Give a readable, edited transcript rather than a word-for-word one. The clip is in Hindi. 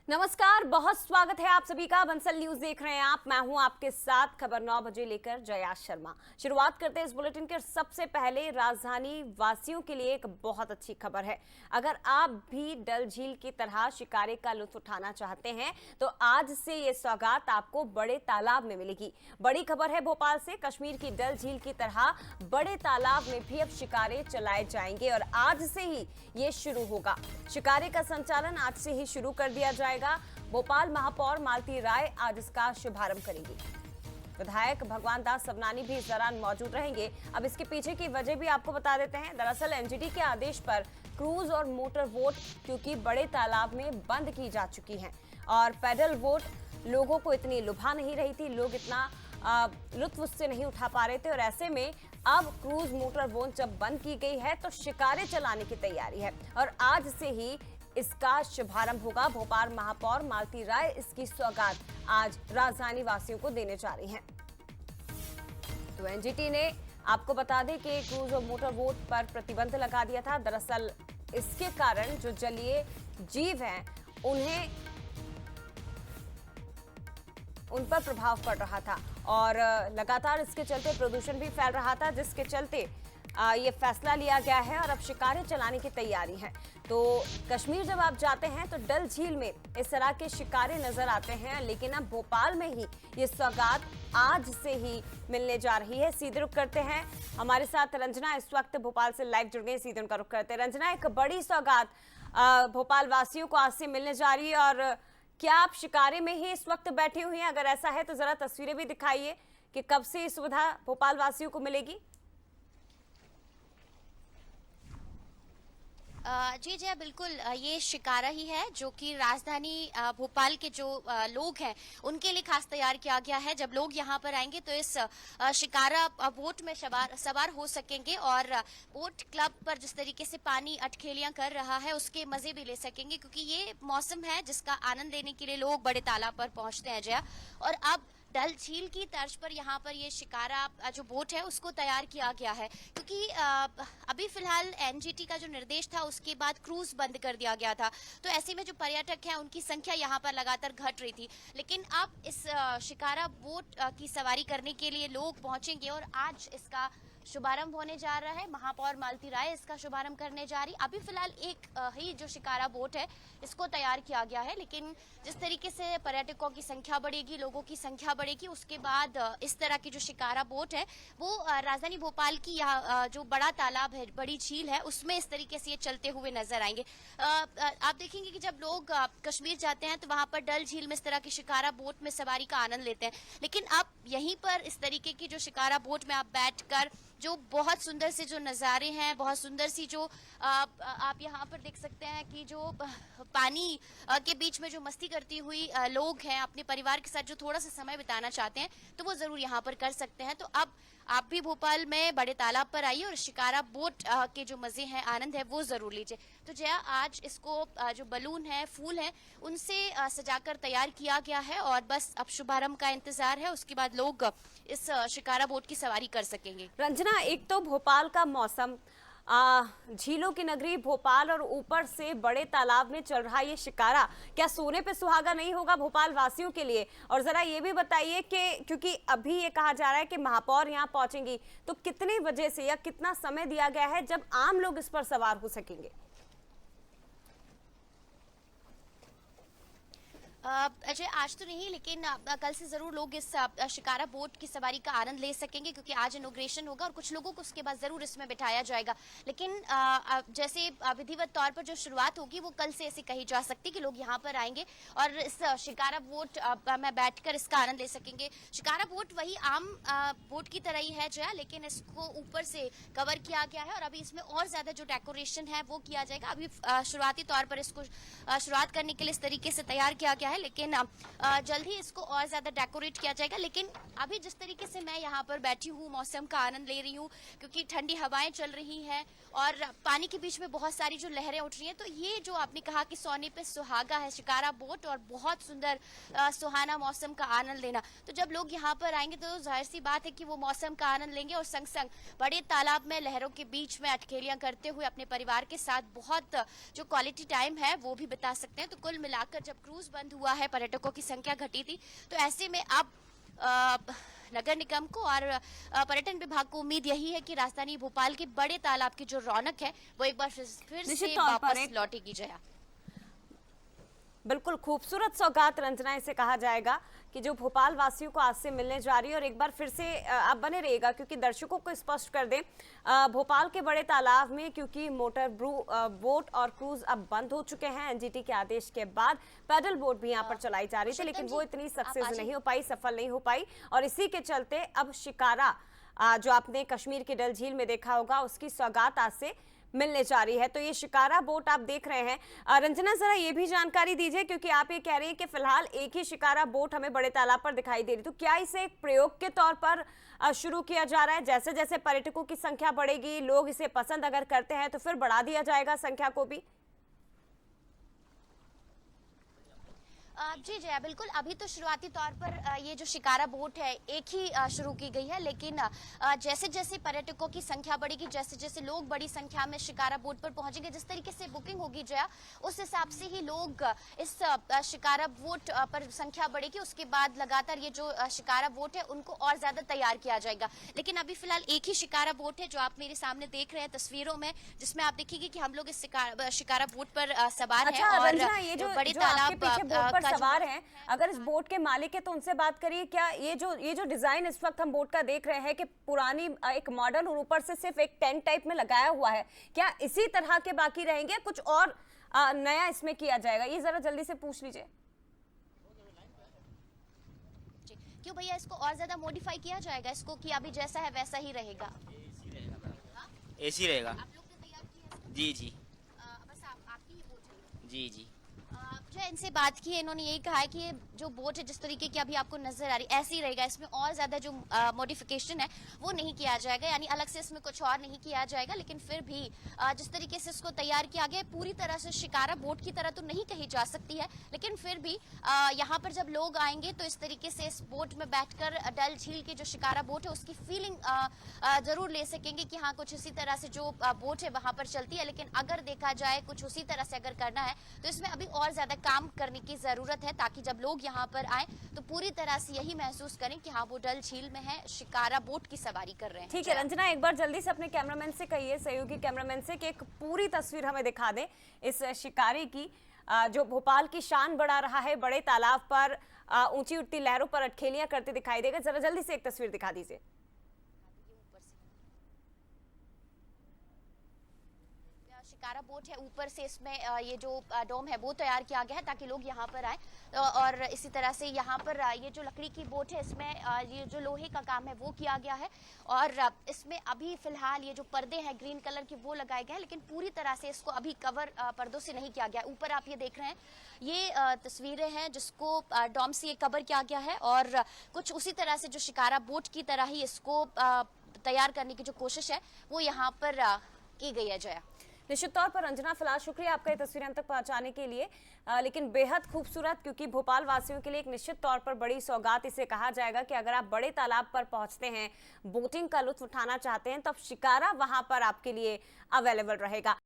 नमस्कार, बहुत स्वागत है आप सभी का। बंसल न्यूज देख रहे हैं आप। मैं हूं आपके साथ खबर 9 बजे लेकर जया शर्मा। शुरुआत करते हैं इस बुलेटिन के। सबसे पहले राजधानी वासियों के लिए एक बहुत अच्छी खबर है। अगर आप भी डल झील की तरह शिकारे का लुत्फ उठाना चाहते हैं तो आज से ये सौगात आपको बड़े तालाब में मिलेगी। बड़ी खबर है भोपाल से। कश्मीर की डल झील की तरह बड़े तालाब में भी अब शिकारे चलाए जाएंगे और आज से ही ये शुरू होगा। शिकारे का संचालन आज से ही शुरू कर दिया जाएगा। भोपाल महापौर मालती राय आज इसका शुभारंभ करेंगी। विधायक भगवान दास सवनानी भी इस दौरान मौजूद रहेंगे। अब इसके पीछे की वजह भी आपको बता देते हैं। दरअसल एनजीटी के आदेश पर क्रूज और मोटर वोट क्योंकि बड़े तालाब में बंद की जा चुकी हैं और पैडल वोट लोगों को इतनी लुभा नहीं रही थी, लोग इतना लुत्फ उससे नहीं उठा पा रहे थे और ऐसे में अब क्रूज मोटर वोट जब बंद की गई है तो शिकारे चलाने की तैयारी है और आज से ही इसका शुभारंभ होगा। भोपाल महापौर मालती राय इसकी सौगात आज राजधानी वासियों को देने जा रही हैं। तो एनजीटी ने आपको बता दें कि क्रूज और मोटर वोट पर प्रतिबंध लगा दिया था। दरअसल इसके कारण जो जलीय जीव हैं उन पर प्रभाव पड़ रहा था और लगातार इसके चलते प्रदूषण भी फैल रहा था, जिसके चलते ये फैसला लिया गया है और अब शिकारे चलाने की तैयारी है। तो कश्मीर जब आप जाते हैं तो डल झील में इस तरह के शिकारे नजर आते हैं, लेकिन अब भोपाल में ही ये सौगात आज से ही मिलने जा रही है। सीधे रुख करते हैं, हमारे साथ रंजना इस वक्त भोपाल से लाइव जुड़ गई। सीधे उनका रुख करते हैं। रंजना, एक बड़ी सौगात भोपाल वासियों को आज से मिलने जा रही है और क्या आप शिकारे में ही इस वक्त बैठी हुई हैं? अगर ऐसा है तो जरा तस्वीरें भी दिखाइए कि कब से ये सुविधा भोपाल वासियों को मिलेगी। जी जय बिल्कुल, ये शिकारा ही है जो कि राजधानी भोपाल के जो लोग हैं उनके लिए खास तैयार किया गया है। जब लोग यहाँ पर आएंगे तो इस शिकारा बोट में सवार हो सकेंगे और बोट क्लब पर जिस तरीके से पानी अटखेलियां कर रहा है उसके मजे भी ले सकेंगे, क्योंकि ये मौसम है जिसका आनंद लेने के लिए लोग बड़े तालाब पर पहुंचते हैं जया। और अब डल झील की तर्ज पर यहाँ पर ये शिकारा जो बोट है उसको तैयार किया गया है, क्योंकि अभी फिलहाल एनजीटी का जो निर्देश था उसके बाद क्रूज बंद कर दिया गया था। तो ऐसे में जो पर्यटक हैं उनकी संख्या यहाँ पर लगातार घट रही थी, लेकिन अब इस शिकारा बोट की सवारी करने के लिए लोग पहुंचेंगे और आज इसका शुभारंभ होने जा रहा है। महापौर मालती राय इसका शुभारंभ करने जा रही। अभी फिलहाल एक ही जो शिकारा बोट है इसको तैयार किया गया है, लेकिन जिस तरीके से पर्यटकों की संख्या बढ़ेगी, लोगों की संख्या बढ़ेगी, उसके बाद इस तरह की जो शिकारा बोट है वो राजधानी भोपाल की यहाँ जो बड़ा तालाब है, बड़ी झील है, उसमें इस तरीके से ये चलते हुए नजर आएंगे। आप देखेंगे कि जब लोग कश्मीर जाते हैं तो वहां पर डल झील में इस तरह की शिकारा बोट में सवारी का आनंद लेते हैं, लेकिन अब यहीं पर इस तरीके की जो शिकारा बोट में आप बैठकर जो बहुत सुंदर से जो नज़ारे हैं, बहुत सुंदर सी जो आप यहाँ पर देख सकते हैं कि जो पानी के बीच में जो मस्ती करती हुई लोग हैं अपने परिवार के साथ जो थोड़ा सा समय बिताना चाहते हैं तो वो जरूर यहाँ पर कर सकते हैं। तो अब आप भी भोपाल में बड़े तालाब पर आइए और शिकारा बोट के जो मजे हैं, आनंद है, वो जरूर लीजिए। तो जया, आज इसको जो बलून है, फूल है, उनसे सजाकर तैयार किया गया है और बस अब शुभारंभ का इंतजार है, उसके बाद लोग इस शिकारा बोट की सवारी कर सकेंगे। रंजना, एक तो भोपाल का मौसम, झीलों की नगरी भोपाल और ऊपर से बड़े तालाब में चल रहा ये शिकारा, क्या सोने पे सुहागा नहीं होगा भोपाल वासियों के लिए? और जरा ये भी बताइए कि क्योंकि अभी ये कहा जा रहा है कि महापौर यहाँ पहुंचेंगी, तो कितने बजे से या कितना समय दिया गया है जब आम लोग इस पर सवार हो सकेंगे? अजय, आज तो नहीं, लेकिन कल से जरूर लोग इस शिकारा बोट की सवारी का आनंद ले सकेंगे, क्योंकि आज इनॉग्रेशन होगा और कुछ लोगों को उसके बाद जरूर इसमें बिठाया जाएगा। लेकिन जैसे विधिवत तौर पर जो शुरुआत होगी वो कल से ऐसे कही जा सकती कि लोग यहाँ पर आएंगे और इस शिकारा बोट में बैठकर इसका आनंद ले सकेंगे। शिकारा बोट वही आम बोट की तरह ही है जया, लेकिन इसको ऊपर से कवर किया गया है और अभी इसमें और ज्यादा जो डेकोरेशन है वो किया जाएगा। अभी शुरुआती तौर पर इसको शुरुआत करने के लिए इस तरीके से तैयार किया गया है। है, लेकिन जल्द ही इसको और ज्यादा डेकोरेट किया जाएगा। लेकिन अभी जिस तरीके से मैं यहाँ पर बैठी हूँ, मौसम का आनंद ले रही हूँ, क्योंकि ठंडी हवाएं चल रही हैं और पानी के बीच में बहुत सारी जो लहरें उठ रही हैं, तो ये जो आपने कहा कि सोने पे सुहागा है शिकारा बोट और बहुत सुंदर सुहाना मौसम का आनंद लेना। तो जब लोग यहाँ पर आएंगे तो जाहिर सी बात है कि वो मौसम का आनंद लेंगे और संग संग बड़े तालाब में लहरों के बीच में अटखेलियां करते हुए अपने परिवार के साथ बहुत जो क्वालिटी टाइम है वो भी बिता सकते हैं। तो कुल मिलाकर जब क्रूज बंद हुआ है, पर्यटकों की संख्या घटी थी, तो ऐसे में अब नगर निगम को और पर्यटन विभाग को उम्मीद यही है कि राजधानी भोपाल के बड़े तालाब की जो रौनक है वो एक बार फिर से वापस लौटेगी। जया, बिल्कुल खूबसूरत सौगात रंजना इसे कहा जाएगा कि जो भोपाल वासियों को आज से मिलने जा रही है। और एक बार फिर से आप बने रहिएगा क्योंकि दर्शकों को स्पष्ट कर दें, भोपाल के बड़े तालाब में क्योंकि मोटर बोट और क्रूज अब बंद हो चुके हैं एनजीटी के आदेश के बाद, पैडल बोट भी यहाँ पर चलाई जा रही थी, लेकिन वो इतनी सक्सेस नहीं हो पाई, सफल नहीं हो पाई। और इसी के चलते अब शिकारा जो आपने कश्मीर की डल झील में देखा होगा उसकी सौगात आज से मिलने जा रही है। तो ये शिकारा बोट आप देख रहे हैं। रंजना जरा ये भी जानकारी दीजिए क्योंकि आप ये कह रहे हैं कि फिलहाल एक ही शिकारा बोट हमें बड़े तालाब पर दिखाई दे रही, तो क्या इसे एक प्रयोग के तौर पर शुरू किया जा रहा है? जैसे जैसे पर्यटकों की संख्या बढ़ेगी, लोग इसे पसंद अगर करते हैं तो फिर बढ़ा दिया जाएगा संख्या को भी? जी जया, बिल्कुल। अभी तो शुरुआती तौर पर ये जो शिकारा बोट है एक ही शुरू की गई है, लेकिन जैसे जैसे पर्यटकों की संख्या बढ़ेगी, जैसे जैसे लोग बड़ी संख्या में शिकारा बोट पर पहुंचेंगे, जिस तरीके से बुकिंग होगी जया, उस हिसाब से ही लोग इस शिकारा बोट पर संख्या बढ़ेगी। उसके बाद लगातार ये जो शिकारा बोट है उनको और ज्यादा तैयार किया जाएगा। लेकिन अभी फिलहाल एक ही शिकारा बोट है जो आप मेरे सामने देख रहे हैं तस्वीरों में, जिसमें आप देखेंगे कि हम लोग इस शिकारा बोट पर सवार हैं और ये जो बड़े तालाब सवार हैं, अगर इस बोट के मालिक है तो उनसे बात करिए। क्या ये जो डिजाइन इस वक्त हम बोट का देख रहे हैं कि पुरानी एक मॉडर्न और ऊपर से सिर्फ एक टेंट टाइप में लगाया हुआ है, क्या इसी तरह के बाकी रहेंगे, कुछ और नया इसमें किया जाएगा? ये जरा जल्दी से पूछ लीजिए। क्यों भैया, इसको और ज्यादा मॉडिफाई किया जाएगा इसको कि अभी जैसा है वैसा ही रहेगा? ऐसी रहेगा। आप लोग ने तैयार किया है? जी जी बस आपकी ही बोट है? जी जी। जो इनसे बात की है, इन्होंने यही कहा है कि ये जो बोट है जिस तरीके की अभी आपको नजर आ रही है ऐसी रहेगा, इसमें और ज्यादा जो मॉडिफिकेशन है वो नहीं किया जाएगा, यानी अलग से इसमें कुछ और नहीं किया जाएगा। लेकिन फिर भी जिस तरीके से इसको तैयार किया गया, पूरी तरह से शिकारा बोट की तरह तो नहीं कही जा सकती है, लेकिन फिर भी यहाँ पर जब लोग आएंगे तो इस तरीके से इस बोट में बैठकर डल झील की जो शिकारा बोट है उसकी फीलिंग जरूर ले सकेंगे कि हाँ कुछ इसी तरह से जो बोट है वहां पर चलती है। लेकिन अगर देखा जाए कुछ उसी तरह से अगर करना है तो इसमें अभी और ज्यादा काम करने की जरूरत है, ताकि जब लोग यहाँ पर आए तो पूरी तरह से यही महसूस करें कि हाँ वो डल झील में है, शिकारा बोट की सवारी कर रहे हैं। ठीक है रंजना, एक बार जल्दी से अपने कैमरामैन से कहिए, सहयोगी कैमरामैन से, कि एक पूरी तस्वीर हमें दिखा दें इस शिकारी की जो भोपाल की शान बढ़ा रहा है, बड़े तालाब पर ऊंची उठती लहरों पर अटखेलियां करते दिखाई देगा। जरा जल्दी से एक तस्वीर दिखा दीजिए। शिकारा बोट है, ऊपर से इसमें ये जो डोम है वो तैयार किया गया है ताकि लोग यहाँ पर आए। और इसी तरह से यहाँ पर ये जो लकड़ी की बोट है इसमें ये जो लोहे का काम है वो किया गया है। और इसमें अभी फिलहाल ये जो पर्दे हैं ग्रीन कलर के वो लगाए गए हैं, लेकिन पूरी तरह से इसको अभी कवर पर्दों से नहीं किया गया। ऊपर आप ये देख रहे हैं, ये तस्वीरें हैं जिसको डोम से ये कवर किया गया है और कुछ उसी तरह से जो शिकारा बोट की तरह ही इसको तैयार करने की जो कोशिश है वो यहाँ पर की गई है। जया, निश्चित तौर पर रंजना, फिलहाल शुक्रिया आपका ये तस्वीरें हम तक पहुंचाने के लिए, लेकिन बेहद खूबसूरत, क्योंकि भोपाल वासियों के लिए एक निश्चित तौर पर बड़ी सौगात इसे कहा जाएगा कि अगर आप बड़े तालाब पर पहुंचते हैं, बोटिंग का लुत्फ उठाना चाहते हैं, तब शिकारा वहां पर आपके लिए अवेलेबल रहेगा।